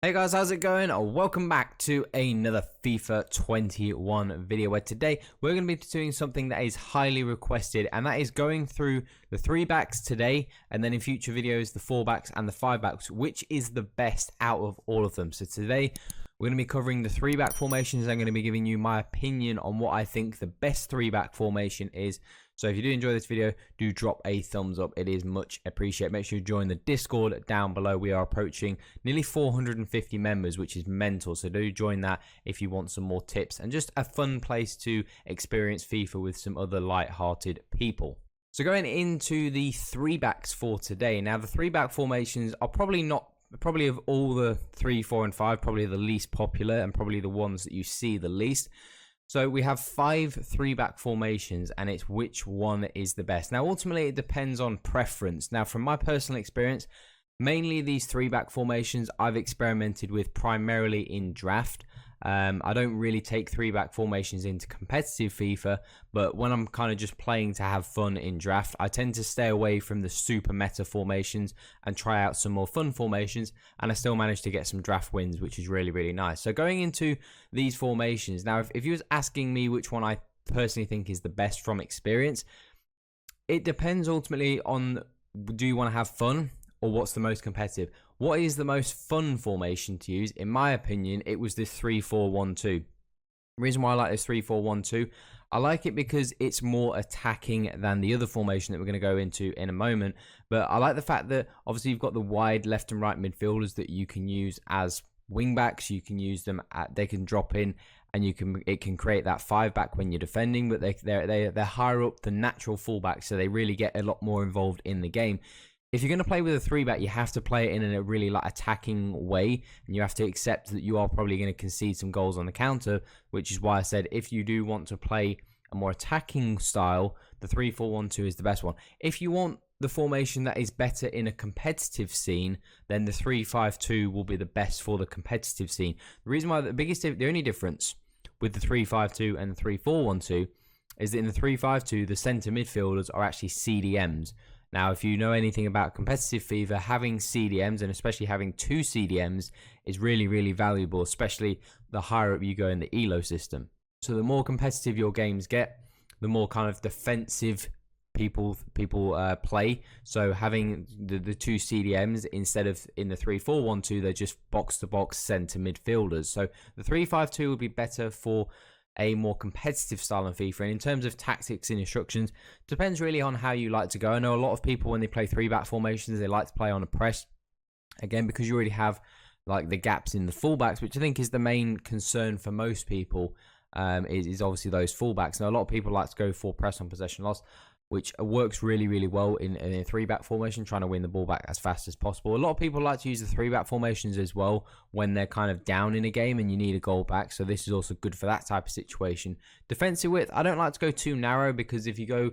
Hey guys, how's it going? Welcome back to another FIFA 21 video where today we're going to be doing something that is highly requested, and that is going through the 3-backs today, and then in future videos the 4-backs and the 5-backs, which is the best out of all of them. So today we're going to be covering the 3-back formations. I'm going to be giving you my opinion on what I think the best 3-back formation is. So if you do enjoy this video, do drop a thumbs up. It is much appreciated. Make sure you join the Discord down below. We are approaching nearly 450 members, which is mental. So do join that if you want some more tips and just a fun place to experience FIFA with some other light-hearted people. So going into the 3-backs for today. Now the 3-back formations are probably of all the 3, 4, and 5, probably the least popular and probably the ones that you see the least. So we have 5 3-back formations, and it's which one is the best. Now, ultimately, it depends on preference. Now, from my personal experience, mainly these 3-back formations I've experimented with primarily in draft. I don't really take 3-back formations into competitive FIFA, but when I'm kind of just playing to have fun in draft, I tend to stay away from the super meta formations and try out some more fun formations, and I still manage to get some draft wins, which is really, really nice. So going into these formations, now if you was asking me which one I personally think is the best from experience, it depends ultimately on, do you want to have fun or what's the most competitive? What is the most fun formation to use? In my opinion, it was this 3-4-1-2. The reason why I like this 3-4-1-2, I like it because it's more attacking than the other formation that we're going to go into in a moment. But I like the fact that obviously you've got the wide left and right midfielders that you can use as wing backs. You can use them they can drop in, and it can create that 5-back when you're defending. But they're higher up than natural fullbacks, so they really get a lot more involved in the game. If you're going to play with a 3-back, you have to play it in a really attacking way, and you have to accept that you are probably going to concede some goals on the counter, which is why I said if you do want to play a more attacking style, the 3-4-1-2 is the best one. If you want the formation that is better in a competitive scene, then the 3-5-2 will be the best for the competitive scene. The reason why the only difference with the 3-5-2 and the 3-4-1-2 is that in the 3-5-2, the centre midfielders are actually CDMs. Now, if you know anything about competitive FIFA, having CDMs, and especially having 2 CDMs, is really, really valuable, especially the higher up you go in the ELO system. So the more competitive your games get, the more kind of defensive people play. So having the 2 CDMs instead of in the 3-4-1-2, they're just box-to-box centre midfielders. So the 3-5-2 would be better for a more competitive style of FIFA. And in terms of tactics and instructions, depends really on how you like to go. I know a lot of people, when they play 3-back formations, they like to play on a press, again because you already have like the gaps in the fullbacks, which I think is the main concern for most people. Is obviously those fullbacks. Now a lot of people like to go for press on possession loss, which works really, really well in a 3-back formation, trying to win the ball back as fast as possible. A lot of people like to use the 3-back formations as well when they're kind of down in a game and you need a goal back. So this is also good for that type of situation. Defensive width, I don't like to go too narrow, because if you go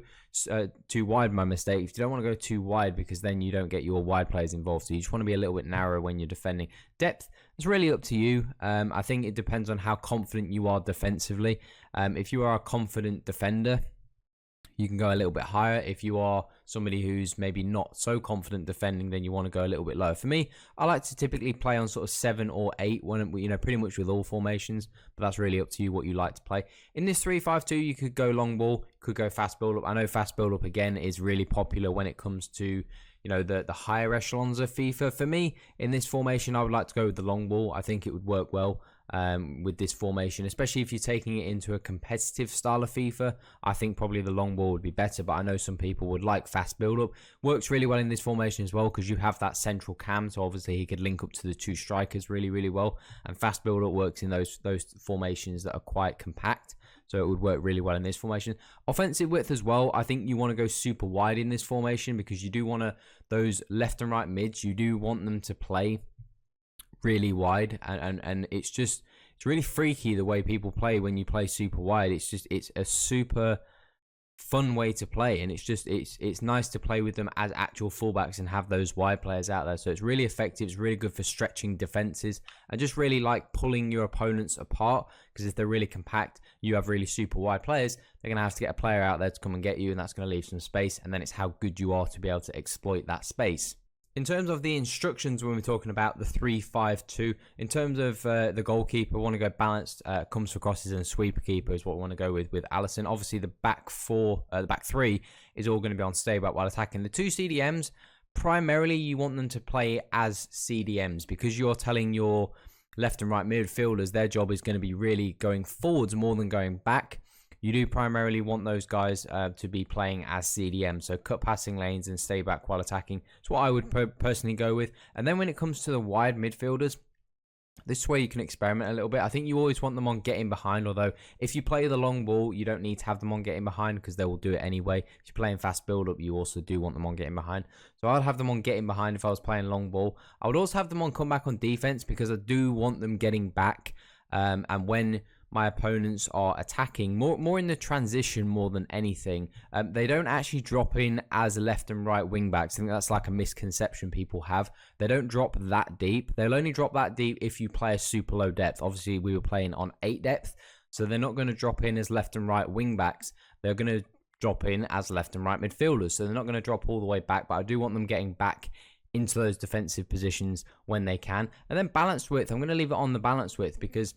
too wide, my mistake. If you don't want to go too wide, because then you don't get your wide players involved. So you just want to be a little bit narrower when you're defending. Depth, it's really up to you. I think it depends on how confident you are defensively. If you are a confident defender, you can go a little bit higher. If you are somebody who's maybe not so confident defending, then you want to go a little bit lower. For me, I like to typically play on sort of 7 or 8, when, pretty much with all formations, but that's really up to you what you like to play. In this 3-5-2, you could go long ball, could go fast build up. I know fast build up again is really popular when it comes to the higher echelons of FIFA. For me, in this formation, I would like to go with the long ball. I think it would work well with this formation, especially if you're taking it into a competitive style of FIFA. I think probably the long ball would be better, but I know some people would like fast build-up. Works really well in this formation as well, because you have that central cam, so obviously he could link up to the 2 strikers really, really well, and fast build-up works in those formations that are quite compact. So it would work really well in this formation. Offensive width as well. I think you want to go super wide in this formation, because you do want those left and right mids, you do want them to play really wide, and it's really freaky the way people play when you play super wide. It's a super fun way to play, and it's nice to play with them as actual fullbacks and have those wide players out there. So it's really effective. It's really good for stretching defenses and just really like pulling your opponents apart, because if they're really compact, you have really super wide players, they're going to have to get a player out there to come and get you, and that's going to leave some space, and then it's how good you are to be able to exploit that space. In terms of the instructions, when we're talking about the 3-5-2, in terms of the goalkeeper, we want to go balanced, comes for crosses, and sweeper keeper is what we want to go with Allison. Obviously, the back three is all going to be on stay back while attacking. The two CDMs, primarily you want them to play as CDMs because you're telling your left and right midfielders their job is going to be really going forwards more than going back. You do primarily want those guys to be playing as CDM, so cut passing lanes and stay back while attacking. That's what I would personally go with. And then when it comes to the wide midfielders, this is where you can experiment a little bit. I think you always want them on getting behind, although if you play the long ball, you don't need to have them on getting behind because they will do it anyway. If you're playing fast build-up, you also do want them on getting behind. So I'd have them on getting behind if I was playing long ball. I would also have them on comeback on defense because I do want them getting back. And when my opponents are attacking, more in the transition more than anything, they don't actually drop in as left and right wing backs. I think that's like a misconception people have. They don't drop that deep. They'll only drop that deep if you play a super low depth. Obviously, we were playing on 8 depth, so they're not going to drop in as left and right wing backs. They're going to drop in as left and right midfielders, so they're not going to drop all the way back, but I do want them getting back into those defensive positions when they can. And then balanced width, I'm going to leave it on the balanced width because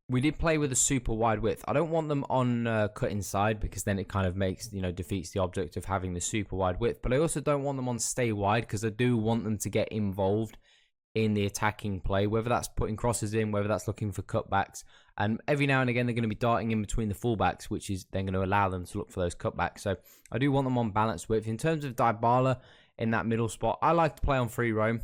we did play with a super wide width. I don't want them on cut inside because then it kind of makes, defeats the object of having the super wide width. But I also don't want them on stay wide because I do want them to get involved in the attacking play, whether that's putting crosses in, whether that's looking for cutbacks. And every now and again, they're going to be darting in between the fullbacks, which is then going to allow them to look for those cutbacks. So I do want them on balanced width. In terms of Dybala in that middle spot, I like to play on free roam.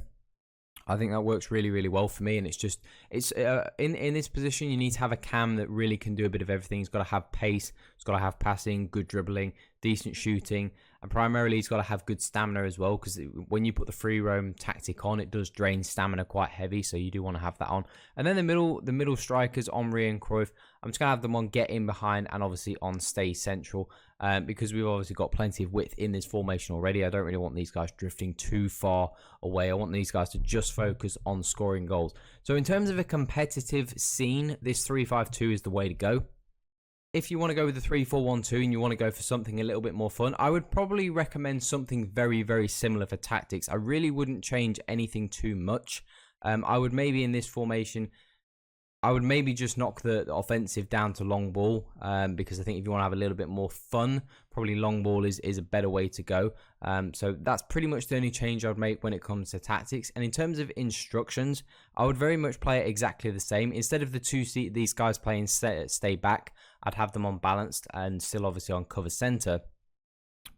I think that works really, really well for me. And it's in this position, you need to have a cam that really can do a bit of everything. He's got to have pace. He's got to have passing, good dribbling, decent shooting. And primarily, he's got to have good stamina as well. Because when you put the free roam tactic on, it does drain stamina quite heavy. So you do want to have that on. And then the middle strikers, Omri and Cruyff, I'm just going to have them on get in behind and obviously on stay central. Because we've obviously got plenty of width in this formation already. I don't really want these guys drifting too far away. I want these guys to just focus on scoring goals. So in terms of a competitive scene, this 3-5-2 is the way to go. If you want to go with the 3-4-1-2 and you want to go for something a little bit more fun, I would probably recommend something very, very similar for tactics. I really wouldn't change anything too much. I would maybe in this formation, I would maybe just knock the offensive down to long ball because I think if you want to have a little bit more fun, probably long ball is a better way to go. So that's pretty much the only change I would make when it comes to tactics. And in terms of instructions, I would very much play it exactly the same. Instead of these guys playing stay back, I'd have them on balanced and still obviously on cover center.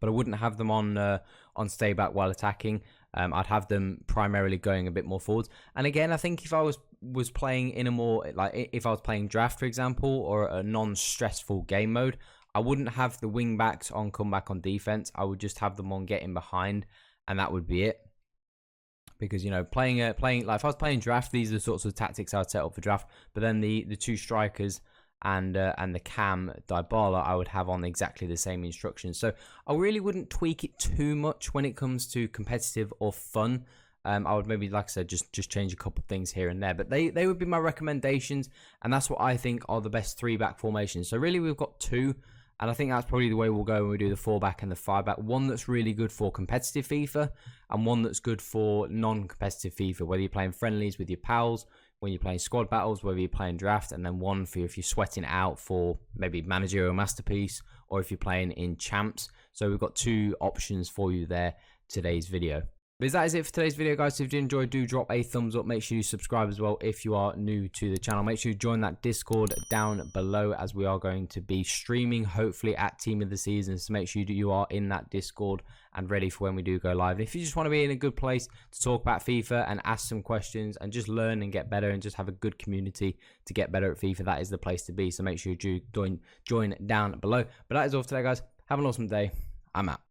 But I wouldn't have them on stay back while attacking. I'd have them primarily going a bit more forwards. And again, I think if I was playing in a more, like if I was playing draft, for example, or a non-stressful game mode, I wouldn't have the wing backs on comeback on defense. I would just have them on getting behind, and that would be it. Because playing like if I was playing draft, these are the sorts of tactics I'd set up for draft. But then the two strikers and the cam Dybala, I would have on exactly the same instructions. So I really wouldn't tweak it too much when it comes to competitive or fun. I would maybe, like I said, just change a couple things here and there. But they would be my recommendations, and that's what I think are the best 3-back formations. So really, we've got 2, and I think that's probably the way we'll go when we do the 4-back and the 5-back. One that's really good for competitive FIFA, and one that's good for non-competitive FIFA, whether you're playing friendlies with your pals, when you're playing squad battles, whether you're playing draft, and then one for if you're sweating it out for maybe managerial masterpiece, or if you're playing in champs. So we've got 2 options for you there today's video. But that is it for today's video, guys. If you enjoyed, do drop a thumbs up. Make sure you subscribe as well if you are new to the channel. Make sure you join that Discord down below, as we are going to be streaming hopefully at Team of the Season. So make sure you are in that Discord and ready for when we do go live. If you just want to be in a good place to talk about FIFA and ask some questions and just learn and get better and just have a good community to get better at FIFA, that is the place to be. So make sure you join down below. But that is all for today, guys. Have an awesome day. I'm out.